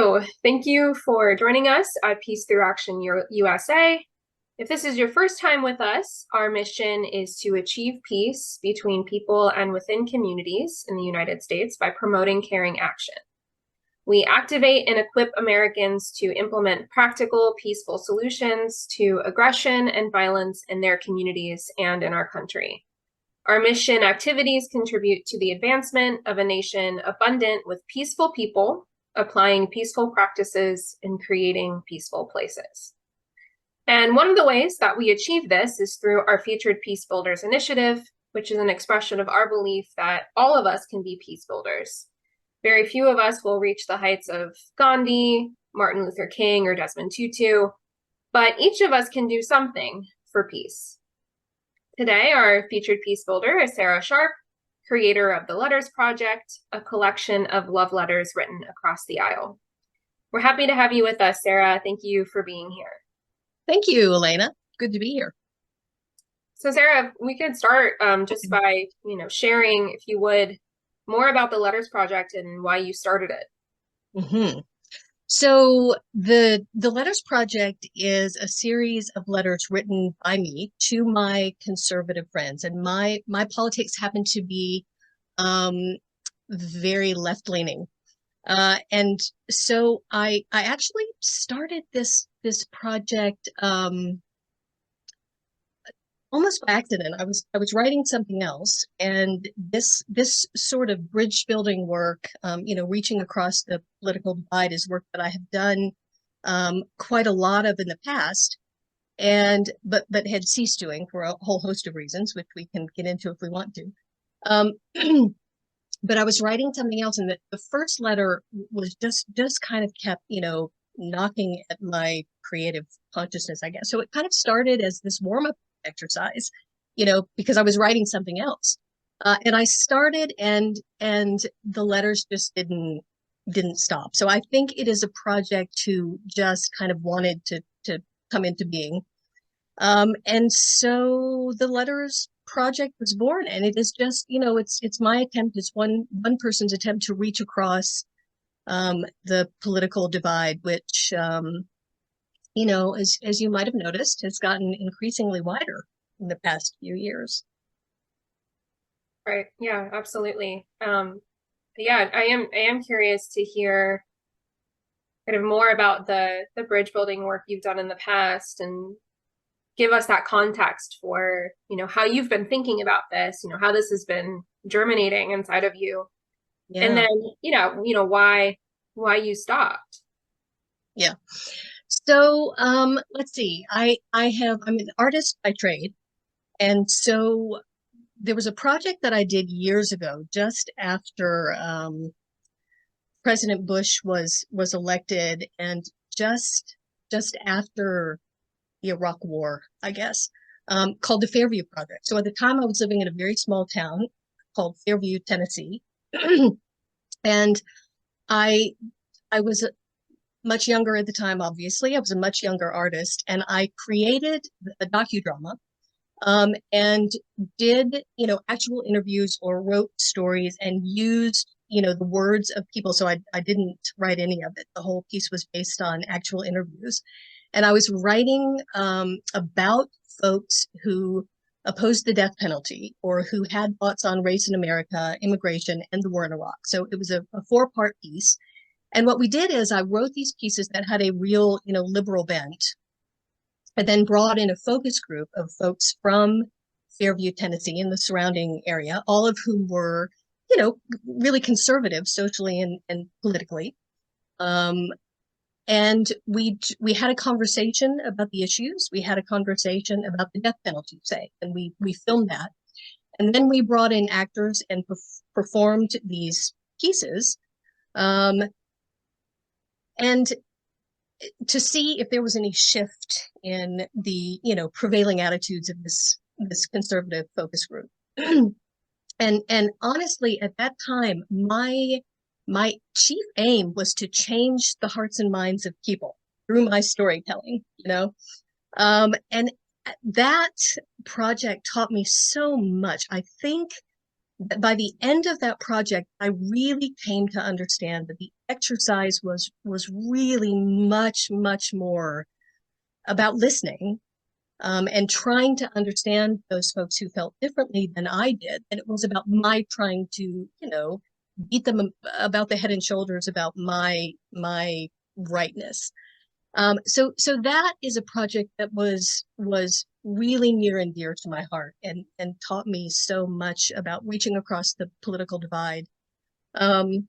Hello, thank you for joining us at Peace Through Action USA. If this is your first time with us, our mission is to achieve peace between people and within communities in the United States by promoting caring action. We activate and equip Americans to implement practical, peaceful solutions to aggression and violence in their communities and in our country. Our mission activities contribute to the advancement of a nation abundant with peaceful people, applying peaceful practices and creating peaceful places. And one of the ways that we achieve this is through our featured Peacebuilders initiative, which is an expression of our belief that all of us can be peace builders. Very few of us will reach the heights of Gandhi, Martin Luther King, or Desmond Tutu, but each of us can do something for peace. Today, our featured Peacebuilder is Sara Sharpe, creator of the Letters Project, a collection of love letters written across the aisle. We're happy to have you with us, Sara. Thank you for being here. Thank you, Elena. Good to be here. So, Sara, we could start just by, sharing, if you would, more about the Letters Project and why you started it. Mm-hmm. So the Letters Project is a series of letters written by me to my conservative friends, and my politics happen to be very left-leaning, and so I actually started this project almost by accident. I was writing something else, and this sort of bridge building work, reaching across the political divide, is work that I have done quite a lot of in the past, and but had ceased doing for a whole host of reasons, which we can get into if we want to. But I was writing something else, and the first letter was just kind of kept, knocking at my creative consciousness, I guess. So it kind of started as this warm-up exercise, because I was writing something else. And I started, and the letters just didn't stop. So I think it is a project who just kind of wanted to come into being. And so the Letters Project was born, and it is just, it's my attempt, it's one person's attempt to reach across the political divide, which as you might have noticed, has gotten increasingly wider in the past few years. Right. Yeah, absolutely. Yeah, I am curious to hear kind of more about the bridge building work you've done in the past, and give us that context for, how you've been thinking about this, how this has been germinating inside of you. Yeah. And then, why you stopped. Yeah. So let's see. I'm an artist by trade, and so there was a project that I did years ago, just after President Bush was elected, and just after the Iraq War, I guess, called the Fairview Project. So at the time, I was living in a very small town called Fairview, Tennessee, and I was much younger at the time. Obviously, I was a much younger artist, and I created a docudrama, and did actual interviews, or wrote stories, and used the words of people. So I didn't write any of it. The whole piece was based on actual interviews, and I was writing about folks who opposed the death penalty, or who had thoughts on race in America, immigration, and the war in Iraq. So it was a 4-part piece. And what we did is I wrote these pieces that had a real, liberal bent, and then brought in a focus group of folks from Fairview, Tennessee, and the surrounding area, all of whom were, really conservative socially and politically. And we had a conversation about the issues. We had a conversation about the death penalty, say, and we filmed that. And then we brought in actors and performed these pieces. And to see if there was any shift in the, prevailing attitudes of this conservative focus group. And honestly, at that time, my chief aim was to change the hearts and minds of people through my storytelling, and that project taught me so much. I think by the end of that project, I really came to understand that the exercise was really much more about listening, and trying to understand those folks who felt differently than I did. And it was about my trying to, beat them about the head and shoulders about my rightness. So that is a project that was really near and dear to my heart, and taught me so much about reaching across the political divide. Um,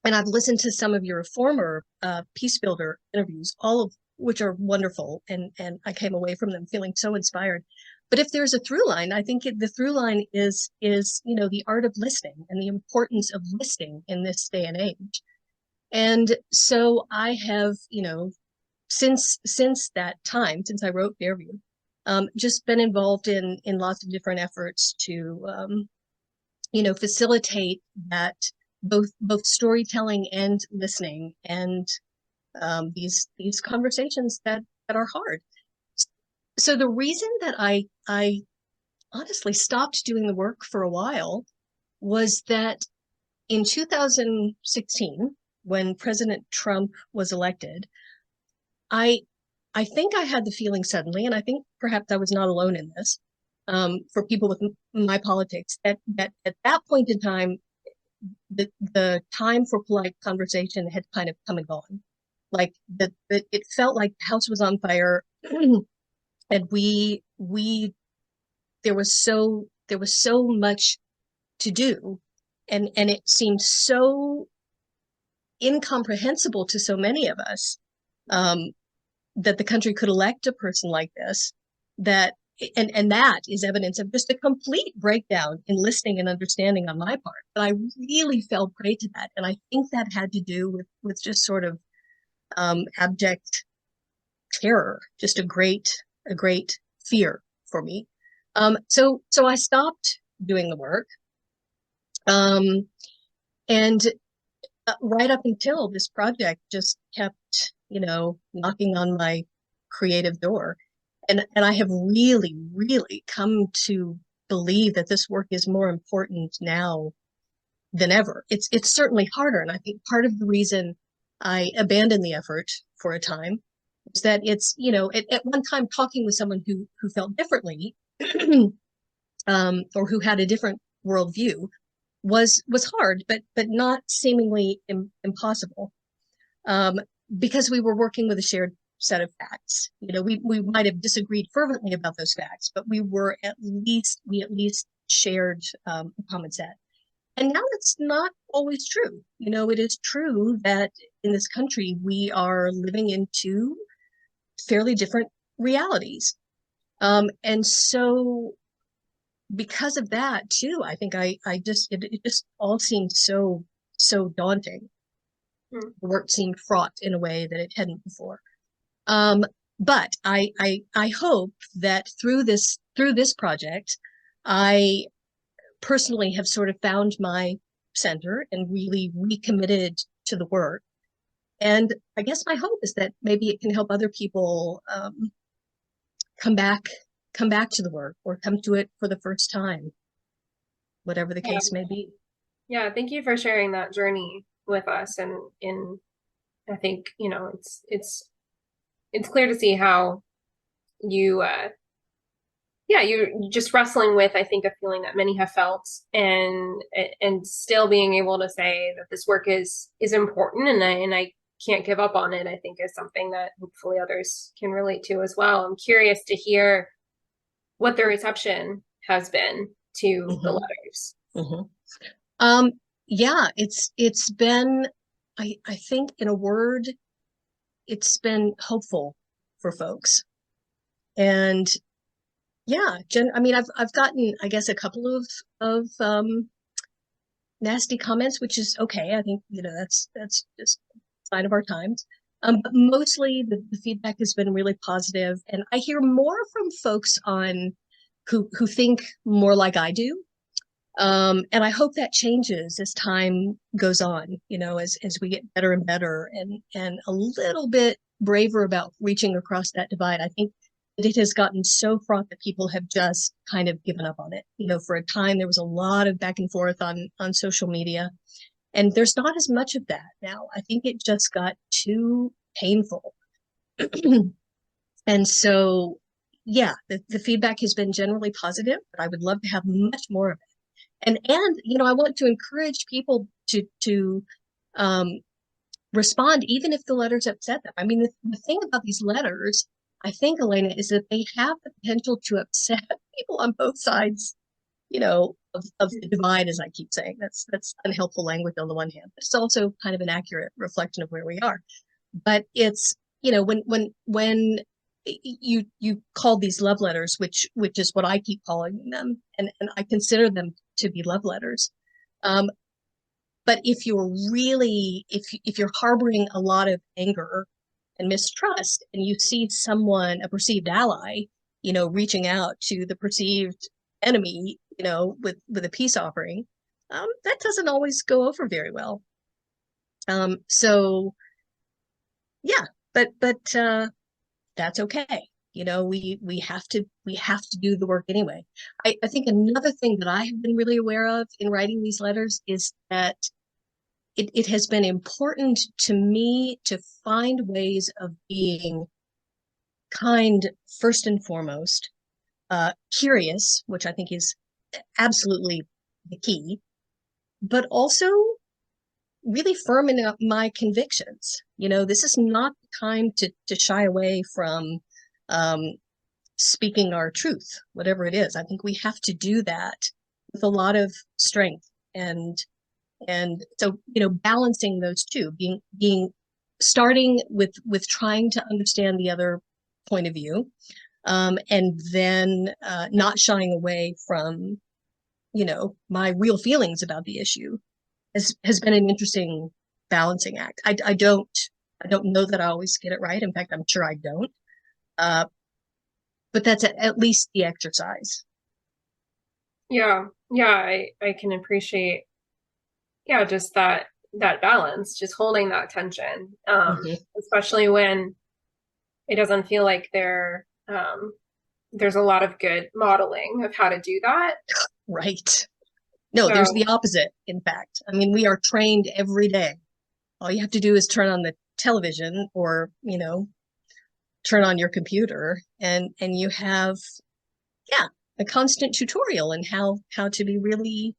and I've listened to some of your former Peacebuilder interviews, all of which are wonderful, and I came away from them feeling so inspired. But if there's a through line, I think the through line is the art of listening and the importance of listening in this day and age. And so I have, since that time, since I wrote Fairview, just been involved in lots of different efforts to facilitate that, both storytelling and listening, and these conversations that are hard. So the reason that I honestly stopped doing the work for a while was that in 2016, when President Trump was elected, I think I had the feeling suddenly, and I think perhaps I was not alone in this, for people with my politics, that at that point in time, the time for polite conversation had kind of come and gone. Like that, it felt like the house was on fire, and there was so much to do, and it seemed so incomprehensible to so many of us, that the country could elect a person like this, that and that is evidence of just a complete breakdown in listening and understanding on my part. But I really fell prey to that, and I think that had to do with just sort of abject terror, just a great fear for me. So I stopped doing the work, and right up until this project just kept, knocking on my creative door. And I have really come to believe that this work is more important now than ever. It's certainly harder. And I think part of the reason I abandoned the effort for a time is that it's, at one time talking with someone who felt differently, or who had a different worldview was hard, but not seemingly impossible, because we were working with a shared set of facts. We might have disagreed fervently about those facts, but we at least shared a common set. And now that's not always true. It is true that in this country we are living in two fairly different realities, and so because of that too, I think it just all seemed so daunting. The work seemed fraught in a way that it hadn't before. But I hope that through this project, I personally have sort of found my center and really recommitted to the work. And I guess my hope is that maybe it can help other people come back to the work, or come to it for the first time, whatever the case may be. Yeah, thank you for sharing that journey with us. And I think, it's clear to see how you're just wrestling with, I think, a feeling that many have felt, and still being able to say that this work is important, and I can't give up on it, I think is something that hopefully others can relate to as well. I'm curious to hear what the reception has been to the letters. Yeah, it's been, I think, in a word, it's been hopeful for folks. And yeah, I mean, I've gotten, I guess, a couple of nasty comments, which is okay. I think, that's just a sign of our times. But mostly the feedback has been really positive, and I hear more from folks who think more like I do. And I hope that changes as time goes on, as we get better and better, and a little bit braver about reaching across that divide. I think that it has gotten so fraught that people have just kind of given up on it. For a time, there was a lot of back and forth on social media, and there's not as much of that now. I think it just got too painful. And so, yeah, the feedback has been generally positive, but I would love to have much more of it. And I want to encourage people to respond, even if the letters upset them. I mean, the thing about these letters, I think, Elena, is that they have the potential to upset people on both sides, of the divide, as I keep saying. That's unhelpful language on the one hand, but it's also kind of an accurate reflection of where we are. But it's, when you call these love letters, which is what I keep calling them, and I consider them to be love letters. But if you're harboring a lot of anger and mistrust, and you see someone, a perceived ally, reaching out to the perceived enemy, with a peace offering, that doesn't always go over very well. So yeah, but that's okay. We have to do the work anyway. I think another thing that I have been really aware of in writing these letters is that it has been important to me to find ways of being kind first and foremost, curious, which I think is absolutely the key, but also really firm in my convictions. This is not the time to shy away from speaking our truth, whatever it is. I think we have to do that with a lot of strength, and so balancing those two, being starting with trying to understand the other point of view, and then not shying away from my real feelings about the issue has been an interesting balancing act. I don't know that I always get it right. In fact, I'm sure I don't. But that's at least the exercise. Yeah, I can appreciate, just that balance, just holding that tension, especially when it doesn't feel like there's a lot of good modeling of how to do that. Right. No, there's the opposite, in fact. I mean, we are trained every day. All you have to do is turn on the television or, turn on your computer, and you have, a constant tutorial in how to be really,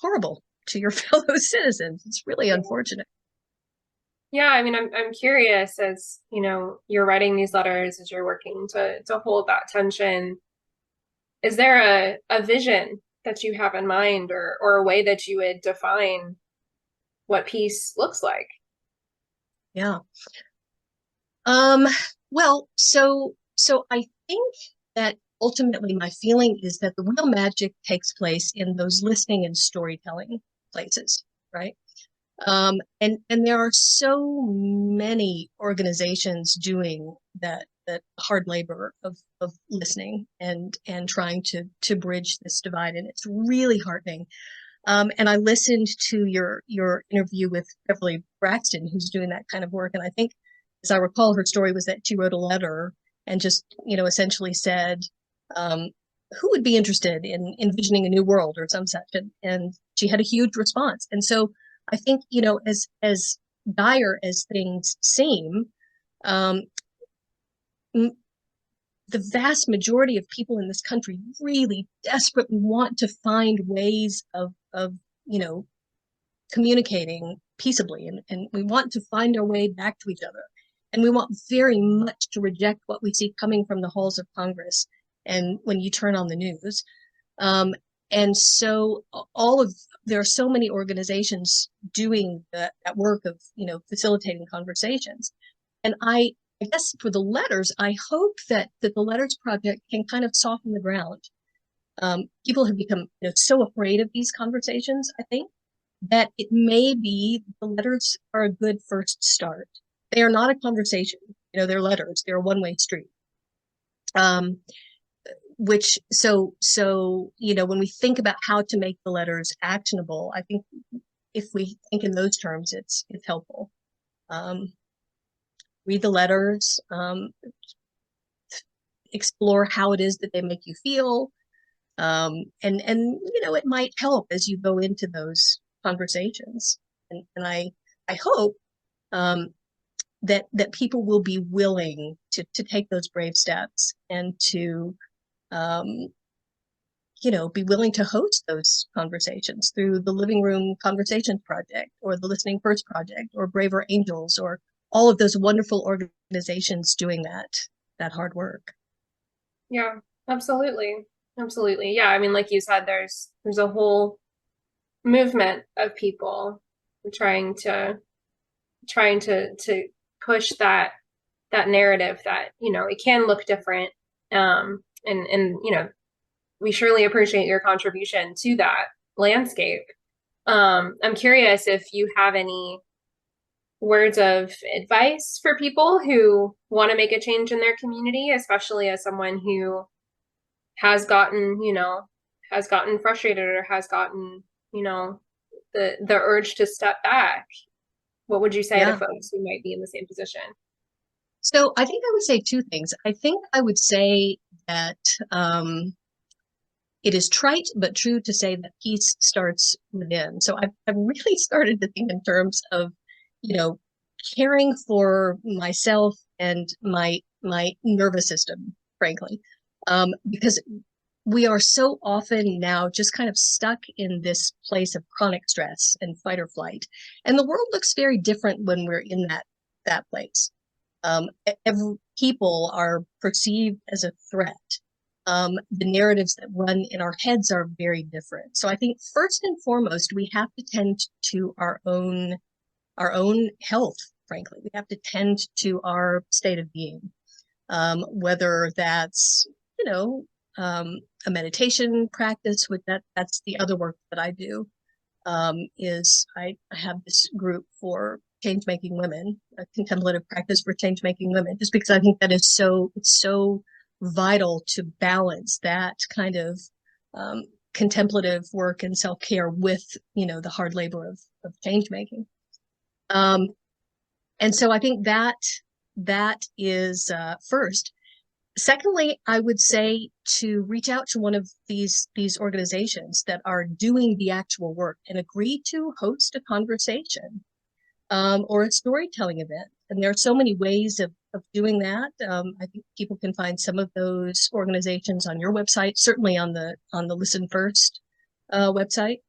horrible to your fellow citizens. It's really unfortunate. Yeah, I mean, I'm curious, as you're writing these letters, as you're working to hold that tension. Is there a vision that you have in mind, or a way that you would define what peace looks like? Yeah. Well, so I think that ultimately my feeling is that the real magic takes place in those listening and storytelling places, right? And there are so many organizations doing that hard labor of listening and trying to bridge this divide, and it's really heartening. And I listened to your interview with Beverly Braxton, who's doing that kind of work, and I think, as I recall, her story was that she wrote a letter and just essentially said, who would be interested in envisioning a new world or some such, and she had a huge response. And so I think, as dire as things seem, the vast majority of people in this country really desperately want to find ways of communicating peaceably, and we want to find our way back to each other, and we want very much to reject what we see coming from the halls of Congress and when you turn on the news. And so there are so many organizations doing that work of facilitating conversations. And I guess for the letters, I hope that the Letters Project can kind of soften the ground. People have become so afraid of these conversations, I think, that it may be the letters are a good first start. They are not a conversation, they're letters. They're a one-way street. Which so when we think about how to make the letters actionable, I think if we think in those terms, it's helpful. read the letters, explore how it is that they make you feel. And it might help as you go into those conversations. And I hope that people will be willing to take those brave steps and to be willing to host those conversations through the Living Room Conversations Project or the Listening First Project or Braver Angels or all of those wonderful organizations doing that hard work. Yeah, absolutely. Absolutely. Yeah, I mean, like you said, there's a whole movement of people trying to push that narrative that, it can look different. And we surely appreciate your contribution to that landscape. I'm curious if you have any words of advice for people who want to make a change in their community, especially as someone who has gotten frustrated or has gotten, the urge to step back. What would you say to Yeah. folks who might be in the same position? So I think I would say two things. I think I would say that it is trite but true to say that peace starts within. So I've really started to think in terms of, caring for myself and my nervous system, frankly, because we are so often now just kind of stuck in this place of chronic stress and fight or flight, and the world looks very different when we're in that place. People are perceived as a threat. The narratives that run in our heads are very different. So I think first and foremost, we have to tend to our own health, frankly. We have to tend to our state of being, whether that's, a meditation practice, with that's the other work that I do, is I have this group for change-making women, a contemplative practice for change-making women, just because I think that it's so vital to balance that kind of contemplative work and self-care with, the hard labor of change-making. And so I think that is first. Secondly, I would say to reach out to one of these organizations that are doing the actual work and agree to host a conversation, or a storytelling event. And there are so many ways of doing that. I think people can find some of those organizations on your website, certainly on the Listen First website.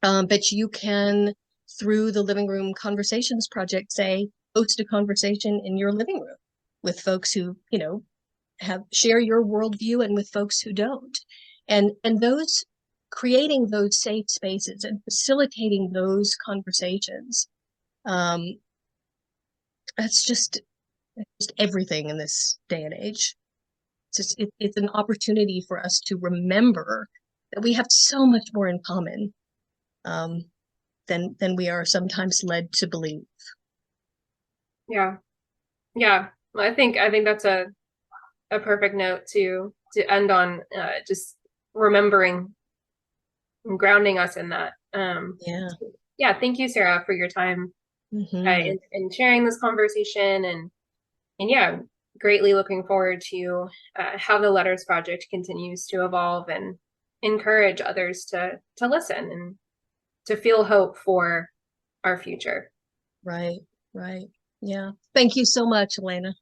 But you can, through the Living Room Conversations Project, say, host a conversation in your living room with folks who, share your worldview and with folks who don't. And those, creating those safe spaces and facilitating those conversations, that's just everything in this day and age. It's an opportunity for us to remember that we have so much more in common than we are sometimes led to believe. Yeah. Yeah. Well, I think that's a perfect note to end on, just remembering and grounding us in that. Yeah. Thank you, Sarah, for your time in sharing this conversation, and yeah, greatly looking forward to how the Letters Project continues to evolve and encourage others to listen and to feel hope for our future. Right. Yeah. Thank you so much, Elena.